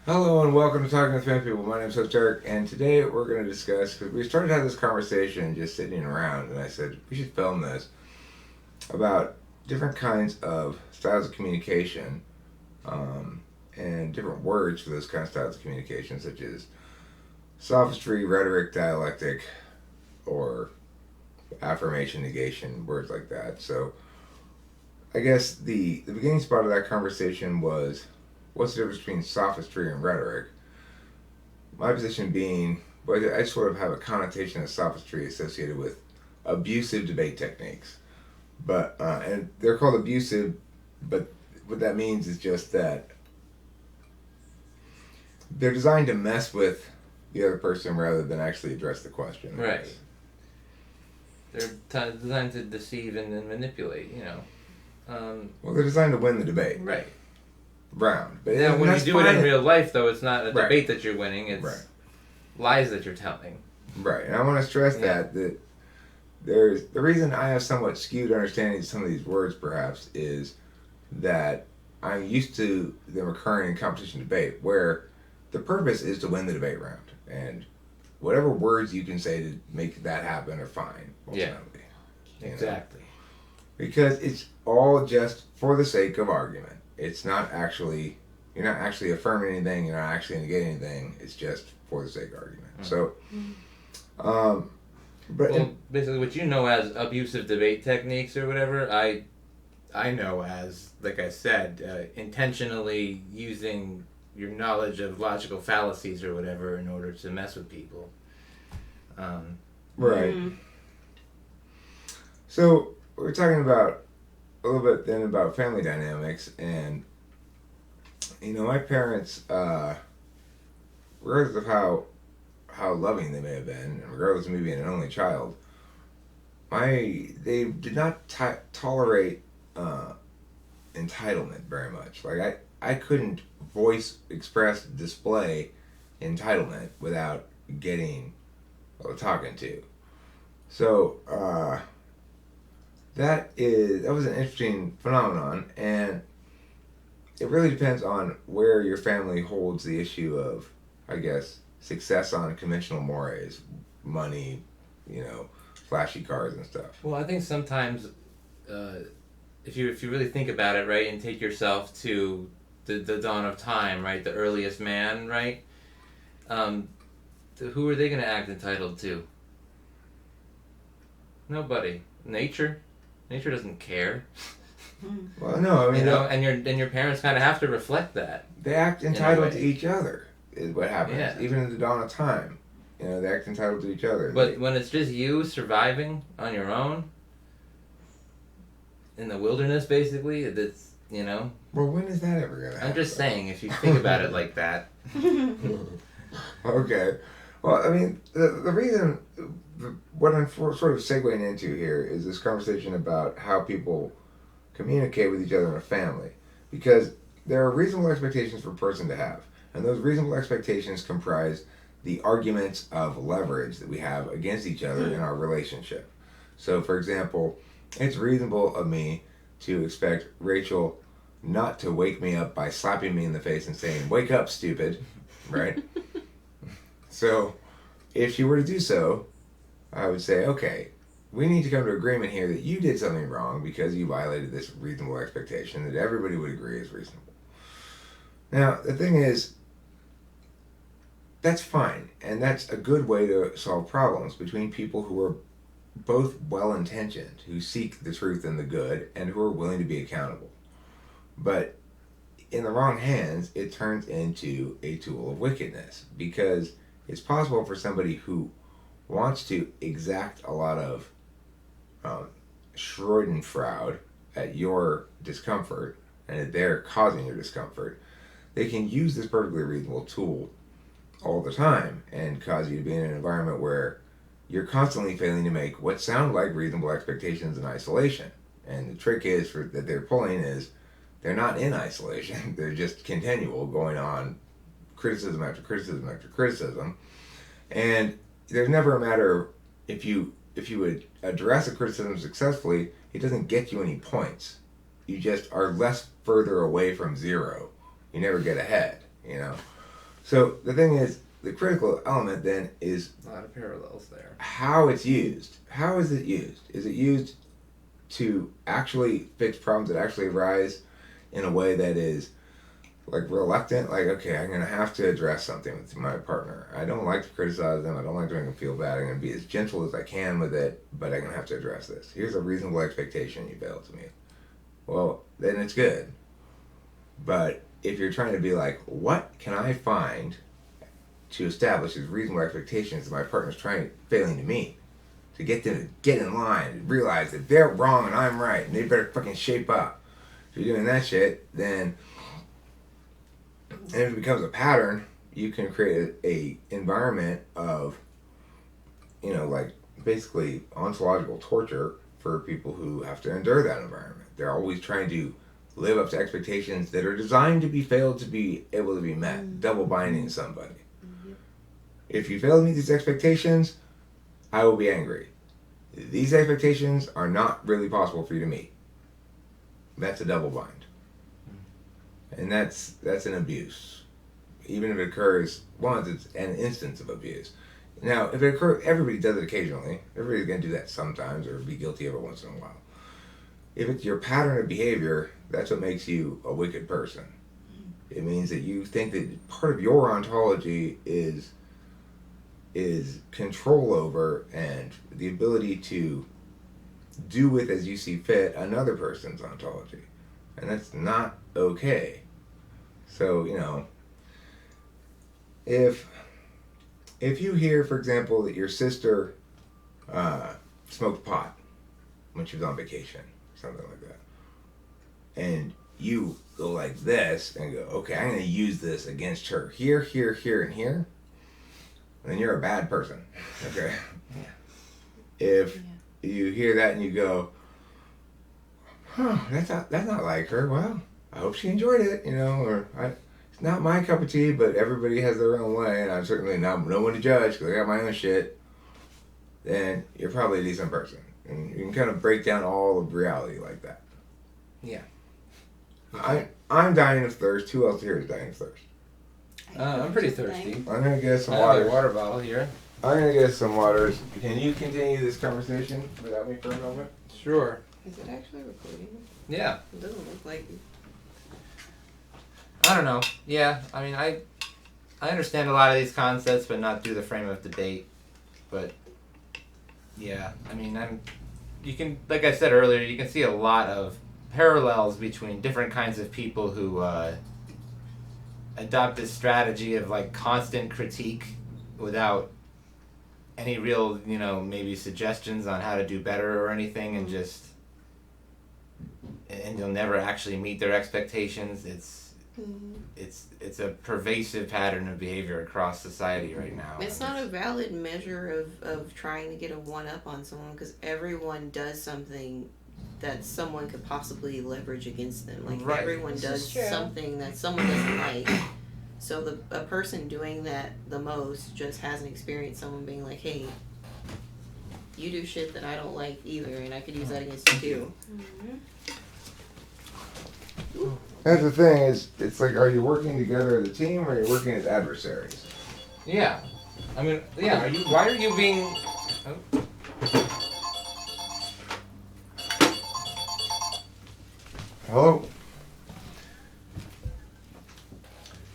Hello and welcome to Talking with Fan People. My name's Host Eric, and today we're going to discuss, because we started to have this conversation just sitting around, and I said we should film this, about different kinds of styles of communication um, and different words for those kind of styles of communication, such as sophistry, rhetoric, dialectic, or affirmation, negation, words like that. So I guess the beginning spot of that conversation was what's the difference between sophistry and rhetoric? My position being, but I sort of have a connotation of sophistry associated with abusive debate techniques. But and they're called abusive, but what that means is just that they're designed to mess with the other person rather than actually address the question. Right. They're designed to deceive and then manipulate, Well, they're designed to win the debate Right. round. But Now, when you do it in real life, though, it's not a Right. debate that you're winning. It's lies that you're telling. Right, and I want to stress that there's the reason I have somewhat skewed understanding of some of these words, perhaps, is that I'm used to them occurring in competition debate, where the purpose is to win the debate round, and whatever words you can say to make that happen are fine. Ultimately, Exactly. because it's all just for the sake of argument. It's not actually you're not actually affirming anything. You're not actually negating anything. It's just for the sake of argument. So, but Well, basically, what you know as abusive debate techniques or whatever, I know as, like I said, intentionally using your knowledge of logical fallacies or whatever in order to mess with people. Right. So we're talking about a little bit then about family dynamics, and my parents, regardless of how loving they may have been, and regardless of me being an only child, they did not tolerate entitlement very much. Like I couldn't express, display entitlement without getting talking to. So that was an interesting phenomenon, and it really depends on where your family holds the issue of, I guess, success on conventional mores, money, flashy cars and stuff. Well, I think sometimes, if you really think about it, right, and take yourself to the dawn of time, right, the earliest man, right, who are they going to act entitled to? Nobody. Nature doesn't care. Well, no, I mean, and your parents kind of have to reflect that. They act entitled to each other, is what happens. Yeah. Even in the dawn of time, they act entitled to each other. But when it's just you surviving on your own in the wilderness, basically, that's Well, when is that ever gonna happen? I'm just saying, if you think about it like that. Okay. Well, I mean, the reason, what I'm sort of segueing into here is this conversation about how people communicate with each other in a family. Because there are reasonable expectations for a person to have. And those reasonable expectations comprise the arguments of leverage that we have against each other in our relationship. So, for example, it's reasonable of me to expect Rachel not to wake me up by slapping me in the face and saying, "Wake up, stupid," right? So, if she were to do so, I would say, okay, we need to come to agreement here that you did something wrong because you violated this reasonable expectation that everybody would agree is reasonable. Now, the thing is, that's fine, and that's a good way to solve problems between people who are both well-intentioned, who seek the truth and the good, and who are willing to be accountable. But in the wrong hands, it turns into a tool of wickedness, because it's possible for somebody who wants to exact a lot of schadenfreude at your discomfort, and they're causing your discomfort, they can use this perfectly reasonable tool all the time and cause you to be in an environment where you're constantly failing to make what sound like reasonable expectations in isolation. And the trick is that they're pulling is they're not in isolation. They're just continual, going on criticism after criticism after criticism. And there's never a matter of if you would address a criticism successfully, it doesn't get you any points. You just are less further away from zero. You never get ahead, So the thing is, the critical element then is A lot of parallels there. how it's used. How is it used? Is it used to actually fix problems that actually arise in a way that is like reluctant? Like, okay, I'm gonna have to address something with my partner. I don't like to criticize them. I don't like to make them feel bad. I'm gonna be as gentle as I can with it, but I'm gonna have to address this. Here's a reasonable expectation you failed to meet. Well, then it's good. But if you're trying to be like, what can I find to establish these reasonable expectations that my partner's failing to meet, to get them to get in line and realize that they're wrong and I'm right and they better fucking shape up. If you're doing that shit, then and if it becomes a pattern, you can create a environment of, like basically ontological torture for people who have to endure that environment. They're always trying to live up to expectations that are designed to be failed to be able to be met, double binding somebody. If you fail to meet these expectations, I will be angry. These expectations are not really possible for you to meet. That's a double bind. And that's an abuse. Even if it occurs once, it's an instance of abuse. Now, if it occurs, everybody does it occasionally. Everybody's going to do that sometimes or be guilty of it once in a while. If it's your pattern of behavior, that's what makes you a wicked person. It means that you think that part of your ontology is control over and the ability to do with as you see fit another person's ontology. And that's not okay. So, if you hear, for example, that your sister smoked pot when she was on vacation, something like that, and you go like this and go, okay, I'm going to use this against her here, here, here, and here, then you're a bad person. Okay? If you hear that and you go, that's not like her. Well, I hope she enjoyed it, or it's not my cup of tea, but everybody has their own way, and I'm certainly not no one to judge because I got my own shit. Then you're probably a decent person, and you can kind of break down all of reality like that. Yeah. I'm dying of thirst. Who else here is dying of thirst? I'm pretty thirsty. I'm gonna get some I have water. a water bottle here. I'm gonna get some waters. Can you continue this conversation without me for a moment? Sure. Is it actually recording? Yeah. It doesn't look like it. I don't know. Yeah, I mean, I understand a lot of these concepts, but not through the frame of debate. But yeah, I mean, you can, like I said earlier, you can see a lot of parallels between different kinds of people who adopt this strategy of like constant critique without any real, maybe suggestions on how to do better or anything, and you'll never actually meet their expectations. It's a pervasive pattern of behavior across society right now. It's not a valid measure of trying to get a one-up on someone because everyone does something that someone could possibly leverage against them. Like, Right. everyone does something that someone doesn't like. So a person doing that the most just hasn't experienced someone being like, hey, you do shit that I don't like either, and I could use that against you too. That's the thing is, it's like, are you working together as a team or are you working as adversaries? Yeah. I mean, yeah, why are you being... Oh. Hello?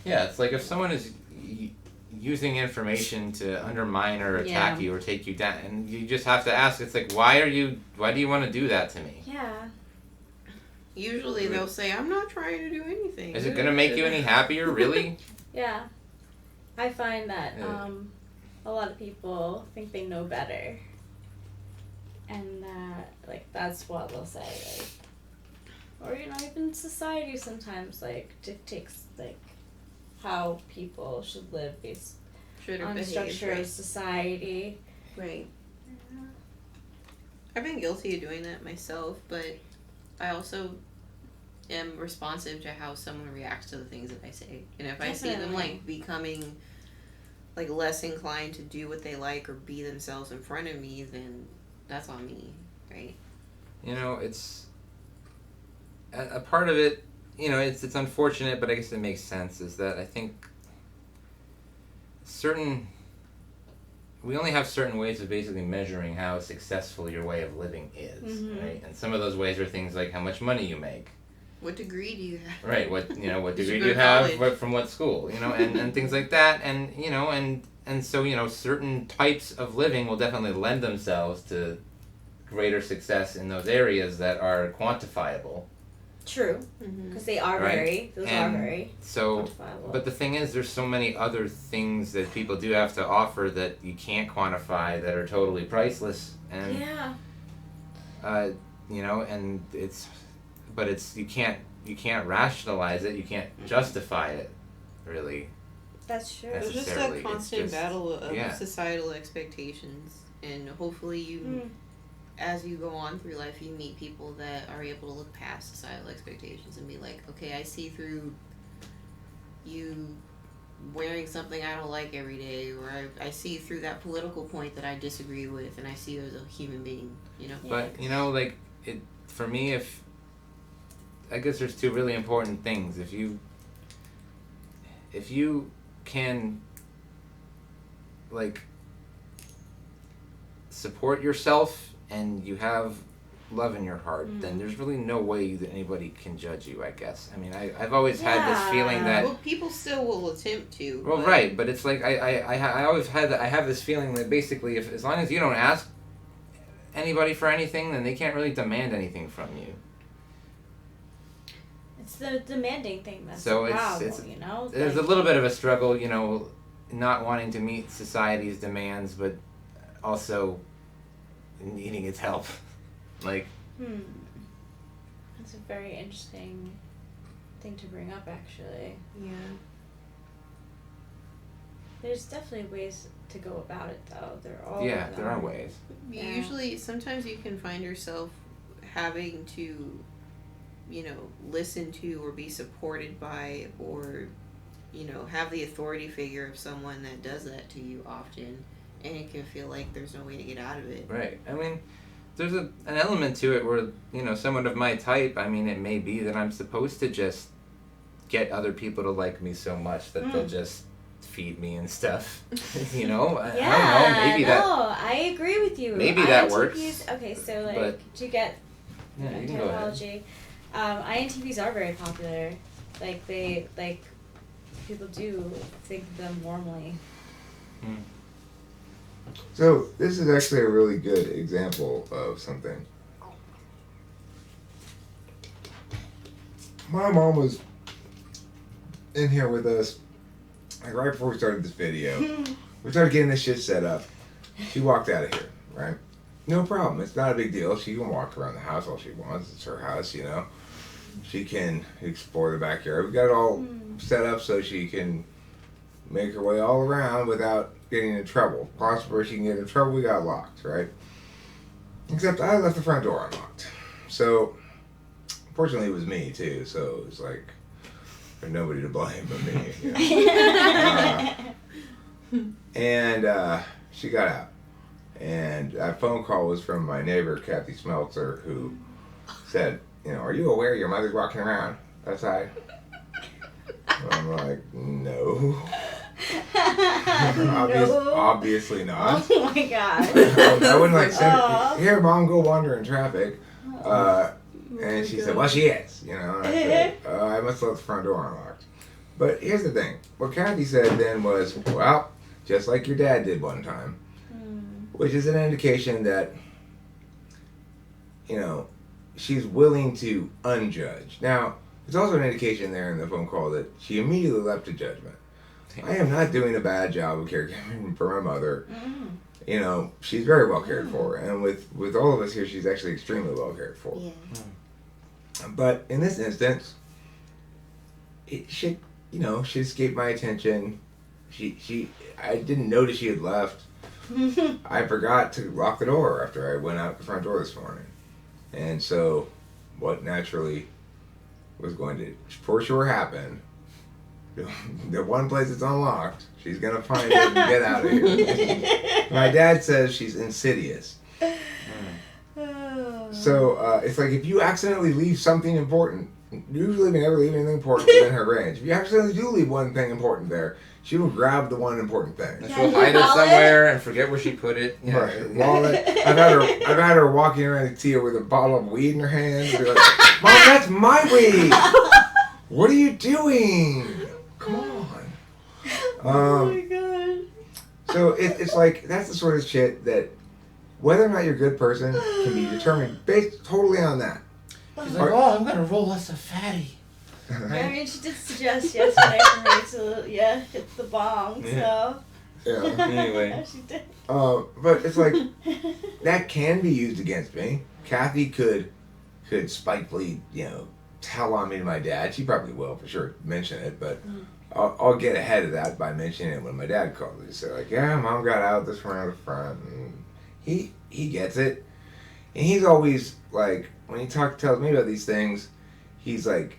Yeah, it's like if someone is using information to undermine or attack Yeah. you or take you down, and you just have to ask, it's like, why do you want to do that to me? Yeah. Usually they'll say, I'm not trying to do anything. Is it going to make you any happier, really? Yeah. I find that Yeah. a lot of people think they know better. And that, that's what they'll say, or, even society sometimes, dictates, how people should live based Should on the behave, structure of society. Right. I've been guilty of doing that myself, but I also am responsive to how someone reacts to the things that I say. And if I see them Definitely. becoming less inclined to do what they like or be themselves in front of me, then that's on me, right? It's a part of it, it's unfortunate, but I guess it makes sense, is that I think we only have certain ways of basically measuring how successful your way of living is, Mhm. right? And some of those ways are things like how much money you make, What degree do you have? right? What what Did you degree go do you to have, college? what, from what school, and things like that, and so certain types of living will definitely lend themselves to greater success in those areas that are quantifiable. True, Mm-hmm. because they are Right. those And are very So, quantifiable. but the thing is, there's so many other things that people do have to offer that you can't quantify that are totally priceless, and yeah, and it's you can't rationalize it, you can't justify it, really. that's true. That's It's just necessarily, a it's constant just- battle of yeah. societal expectations, and hopefully you, Mm. as you go on through life, you meet people that are able to look past societal expectations and be like, okay, I see through you wearing something I don't like every day, or I see through that political point that I disagree with, and I see you as a human being, But for me, if I guess there's two really important things. If you can support yourself and you have love in your heart, then there's really no way that anybody can judge you, I guess. I mean, I've always had this feeling that well, people still will attempt to. well, but right, but it's like I always had that. I have this feeling that basically, if as long as you don't ask anybody for anything, then they can't really demand anything from you. It's the demanding thing that's So the it's- problem, it's- There's a little bit of a struggle, not wanting to meet society's demands, but also needing its help. That's a very interesting thing to bring up, actually. yeah. There's definitely ways to go about it, though. There are There are ways. Yeah. Usually, sometimes you can find yourself having to, listen to or be supported by, or, have the authority figure of someone that does that to you often, and it can feel like there's no way to get out of it. Right. I mean, there's an element to it where, someone of my type, I mean, it may be that I'm supposed to just get other people to like me so much that they'll just feed me and stuff. I don't know. Maybe I agree with you. Maybe that INTPs, works, Okay, so but- to get Yeah, you can go ahead. terminology, INTPs are very popular. People do think of them warmly. So this is actually a really good example of something. My mom was in here with us, right before we started this video. We started getting this shit set up. She walked out of here, right? No problem. It's not a big deal. She can walk around the house all she wants. It's her house, She can explore the backyard. We got it all set up so she can make her way all around without getting in trouble. Possibly where she can get in trouble, we got locked, right? Except I left the front door unlocked. So, fortunately it was me too, so it was like, there's nobody to blame but me. And she got out. And that phone call was from my neighbor, Kathy Smeltzer, who said, are you aware your mother's walking around outside? I'm like, no. Obviously not. Oh my god. I wouldn't send Aw. her, here, mom, go wander in traffic. And she said, well, she is, And I said, I must have left the front door unlocked. But here's the thing. What Kathy said then was, well, just like your dad did one time. Which is an indication that, she's willing to unjudge. Now, there's also an indication there in the phone call that she immediately left to judgment. I am not doing a bad job of caregiving for my mother. She's very well cared for. And with all of us here, she's actually extremely well cared for. Yeah. But in this instance, she escaped my attention. I didn't notice she had left. I forgot to lock the door after I went out the front door this morning. And so, what naturally was going to for sure happen, the one place it's unlocked, she's going to find it and get out of here. My dad says she's insidious. So, it's like if you accidentally leave something important usually never leave anything important within her range. If you accidentally do leave one thing important there, she will grab the one important thing. And she'll hide it somewhere and forget where she put it. Yeah. Right. Wallet. I've had her walking around Ikea with a bottle of weed in her hand. And be like, Mom, that's my weed. What are you doing? Come on. Oh my god. So it's like, that's the sort of shit that whether or not you're a good person can be determined based totally on that. She's like, oh, I'm gonna roll us a fatty. I mean, she did suggest yesterday for me to, hit the bong, Yeah. Anyway. she did. But it's like, that can be used against me. Kathy could spitefully, tell on me to my dad. She probably will, for sure, mention it, but I'll get ahead of that by mentioning it when my dad calls. He said, like, yeah, Mom got out this around the front. And he gets it. And he's always, like, when he tells me about these things, he's, like,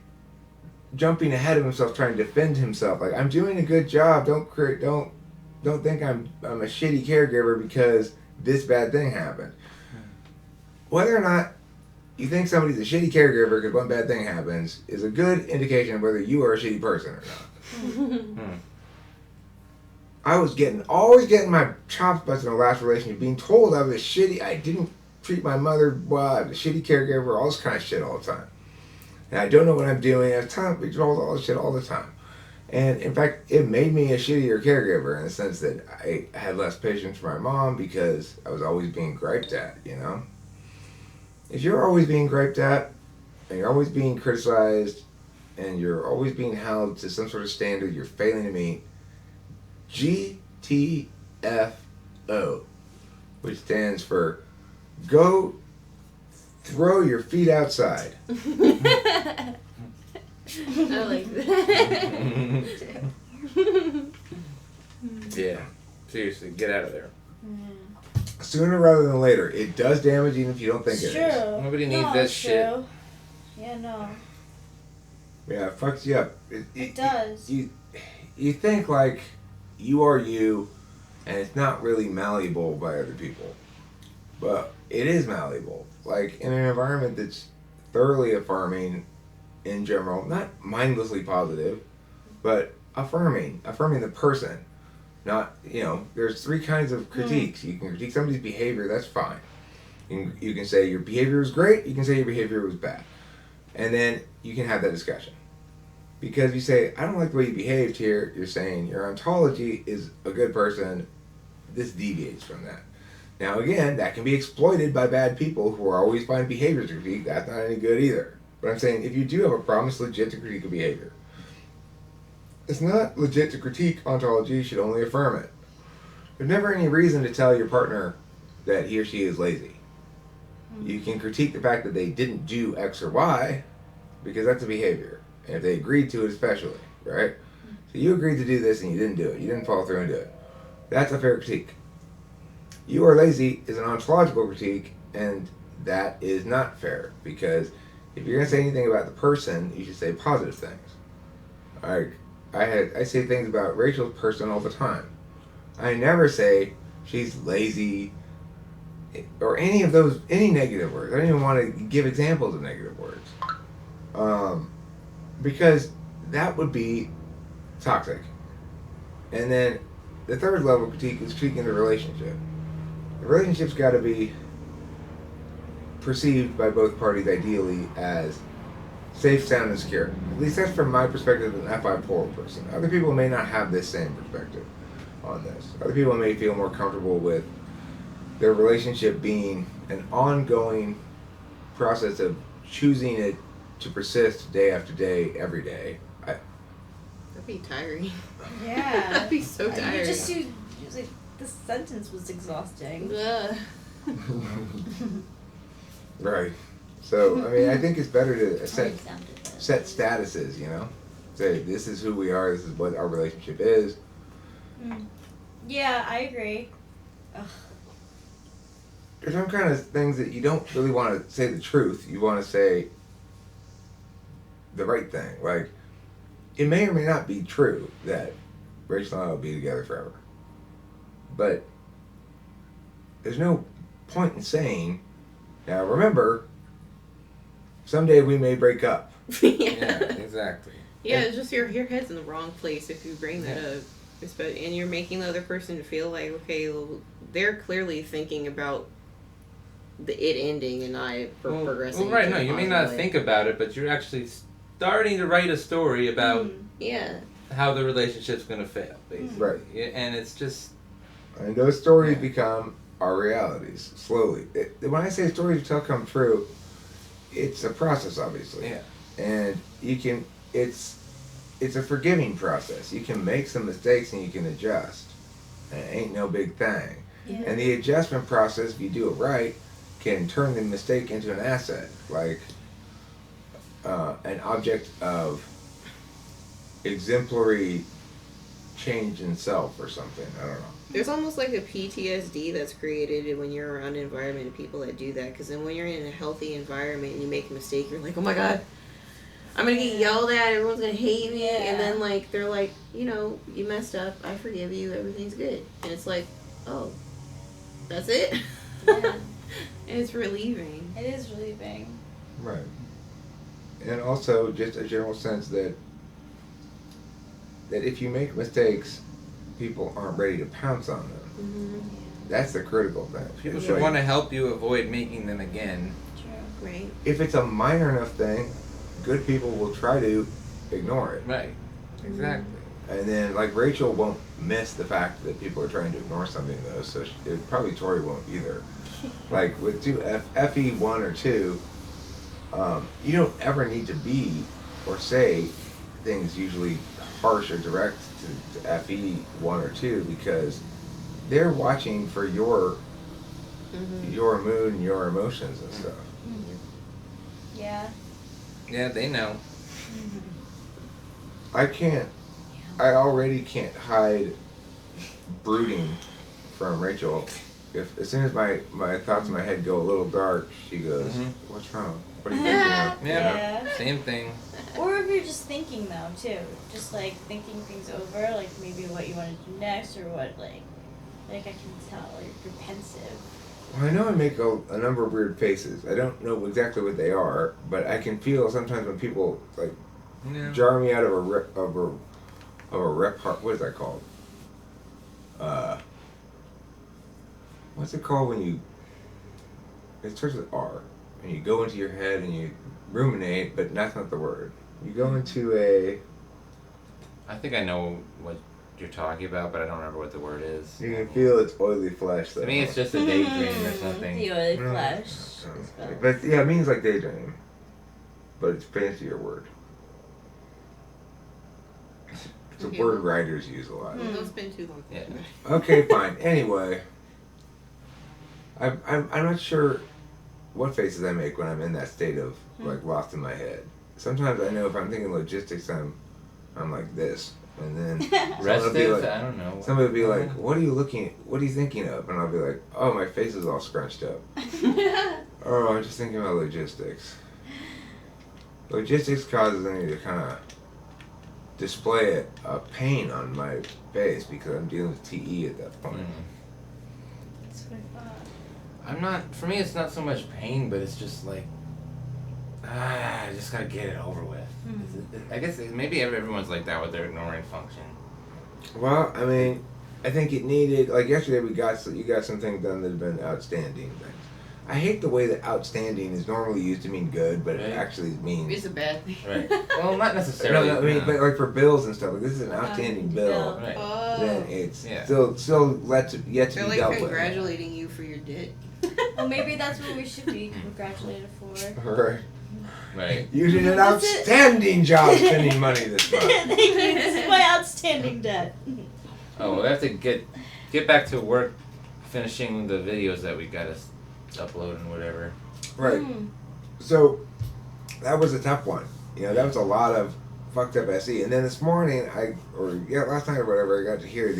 jumping ahead of himself, trying to defend himself. Like, I'm doing a good job. Don't think I'm a shitty caregiver because this bad thing happened. Whether or not you think somebody's a shitty caregiver because one bad thing happens is a good indication of whether you are a shitty person or not. I was always getting my chops busted in the last relationship, being told I was I didn't treat my mother well, I was a shitty caregiver, all this kind of shit all the time. And I don't know what I'm doing. I was told all this shit all the time. And in fact, it made me a shittier caregiver in the sense that I had less patience for my mom because I was always being griped at, If you're always being griped at, and you're always being criticized, and you're always being held to some sort of standard you're failing to meet, GTFO, which stands for Go Throw Your Feet Outside. I like that. Yeah. Seriously, get out of there. Sooner rather than later. It does damage even if you don't think It's it is. true. Nobody needs No, that it's shit. true. Yeah, no. Yeah, it fucks you up. It does. You think like you are you, and it's not really malleable by other people. But it is malleable. Like in an environment that's thoroughly affirming in general, not mindlessly positive, but affirming the person. Not, there's three kinds of critiques. You can critique somebody's behavior, that's fine. You can say your behavior was great, you can say your behavior was bad. And then you can have that discussion. Because you say, I don't like the way you behaved here, you're saying your ontology is a good person, this deviates from that. Now again, that can be exploited by bad people who are always finding behavior to critique, that's not any good either. But I'm saying, if you do have a problem, it's legit to critique a behavior. It's not legit to critique ontology, you should only affirm it. There's never any reason to tell your partner that he or she is lazy. You can critique the fact that they didn't do X or Y, because that's a behavior. And if they agreed to it especially, right? So you agreed to do this and you didn't do it. You didn't follow through and do it. That's a fair critique. You are lazy is an ontological critique, and that is not fair, because if you're going to say anything about the person, you should say positive things. I say things about Rachel's person all the time. I never say she's lazy or any negative words. I don't even want to give examples of negative words. Because that would be toxic. And then the third level of critique is critiquing the relationship. The relationship's got to be perceived by both parties ideally as safe, sound, and secure. At least that's from my perspective as an bipolar person. Other people may not have this same perspective on this. Other people may feel more comfortable with their relationship being an ongoing process of choosing it to persist day after day, every day. That'd be tiring. Yeah. That'd be so tiring. Like, this sentence was exhausting. Ugh. Right. So, I mean, I think it's better to set Set. statuses, Say, this is who we are, this is what our relationship is. Yeah, I agree. Ugh. There's some kind of things that you don't really want to say the truth. You want to say the right thing. Like, it may or may not be true that Rachel and I will be together forever. But there's no point in saying, now remember, someday we may break up. Yeah, exactly. Yeah, it's just your head's in the wrong place if you bring that up. And you're making the other person feel like, okay, well, they're clearly thinking about it ending and not progressing. Well, right, into no, a you may positive not way. think about it, but you're actually starting to write a story about Yeah. how the relationship's going to fail, basically. Right. Yeah, and it's just... And those stories become our realities slowly. When I say stories you tell come true, it's a process, obviously. Yeah. And you can, it's a forgiving process. You can make some mistakes and you can adjust. And it ain't no big thing. Yeah. And the adjustment process, if you do it right, can turn the mistake into an asset, like an object of exemplary change in self or something. I don't know. There's almost like a PTSD that's created when you're around an environment of people that do that. Because then when you're in a healthy environment and you make a mistake, you're like, oh my God, I'm going to get yelled at. Everyone's going to hate me. Yeah. And then, like, they're like, you know, you messed up. I forgive you. Everything's good. And it's like, oh, that's it? Yeah. And it's relieving. It is relieving. Right. And also just a general sense that if you make mistakes, people aren't ready to pounce on them. Mm-hmm. That's the critical thing. People It's should like, want to help you avoid making them again. True. Right. if it's a minor enough thing, good people will try to ignore it. Right. Exactly. And then, like, Rachel won't miss the fact that people are trying to ignore something, though, so probably Tori won't either. Like, with FE 1 or 2, you don't ever need to be or say things usually harsh or direct to FE 1 or 2 because they're watching for your mood and your emotions and stuff. Yeah. Yeah, they know. I already can't hide brooding from Rachel. If as soon as my thoughts in my head go a little dark, she goes, "What's wrong? What are you thinking of?" Yeah. Same thing. Or if you're just thinking though too, just like thinking things over, like maybe what you want to do next or what like I can tell you're pensive. Well, I know I make a number of weird faces. I don't know exactly what they are, but I can feel sometimes when people like Yeah. jar me out of a rep. What is that called? What's it called when you? It starts with R, and you go into your head and you ruminate, but that's not the word. You go into a. I think I know what you're talking about, but I don't remember what the word is. You can feel its oily flesh. To me, it's just a daydream or something. The oily No. flesh. is better. But yeah, it means like daydream, but it's a fancier word. It's a Okay, word well- writers use a lot. Don't spend too long. Yeah. Okay, fine. Anyway, I'm not sure what faces I make when I'm in that state of like lost in my head. Sometimes I know if I'm thinking logistics, I'm like this, and then someone will be Restive? like, I don't know. somebody will be like, "What are you thinking of?" And I'll be like, "Oh, my face is all scrunched up." Oh, I'm just thinking about logistics. Logistics causes me to kind of display a pain on my face because I'm dealing with TE at that point. That's what I thought. I'm not. For me, it's not so much pain, but it's just like, I just gotta get it over with. I guess maybe everyone's like that with their ignoring function. Well, I mean, I think it needed, like yesterday you got some things done that have been outstanding things. I hate the way that outstanding is normally used to mean good, but it Right. actually means. It's a bad thing. Right. Well, not necessarily. No, I mean, but like for bills and stuff, like this is an outstanding bill. Right. Then it's Yeah. still yet to They're be like dealt congratulating you for your debt. Well, maybe that's what we should be congratulated for. with. Right. Right. You did an That's it. outstanding job spending money this month. Thank you. This is my outstanding debt. Oh, well, we have to get back to work, finishing the videos that we gotta upload and whatever. Right. Mm. So that was a tough one. You know, that was a lot of fucked up SE. And then this morning, last night or whatever, I got to hear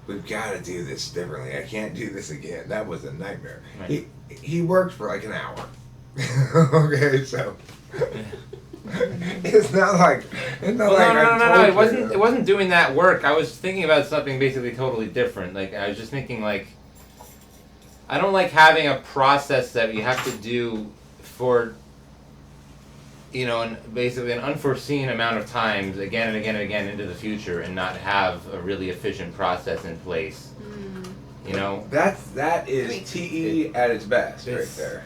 we've got to do this differently. I can't do this again. That was a nightmare. Right. He worked for like an hour. Okay, so it's not like Well, no. It wasn't doing that work. I was thinking about something basically totally different. Like I was just thinking like, I don't like having a process that you have to do for you know, and basically an unforeseen amount of times again and again and again into the future and not have a really efficient process in place. You know? That is TE at its best right there.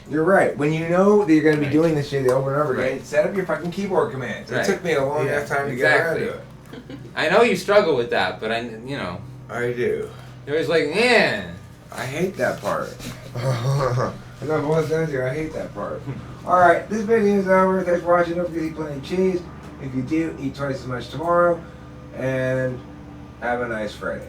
You're right. When you know that you're going to be doing this shit over and over again, set up your fucking keyboard commands. It took me a long enough time to get around to it. I know you struggle with that, but I do. You're always like, yeah. I hate that part. I know both times here, I hate that part. Alright, this video is over. Thanks for watching. Don't forget to eat plenty of cheese. If you do, eat twice as much tomorrow. And have a nice Friday.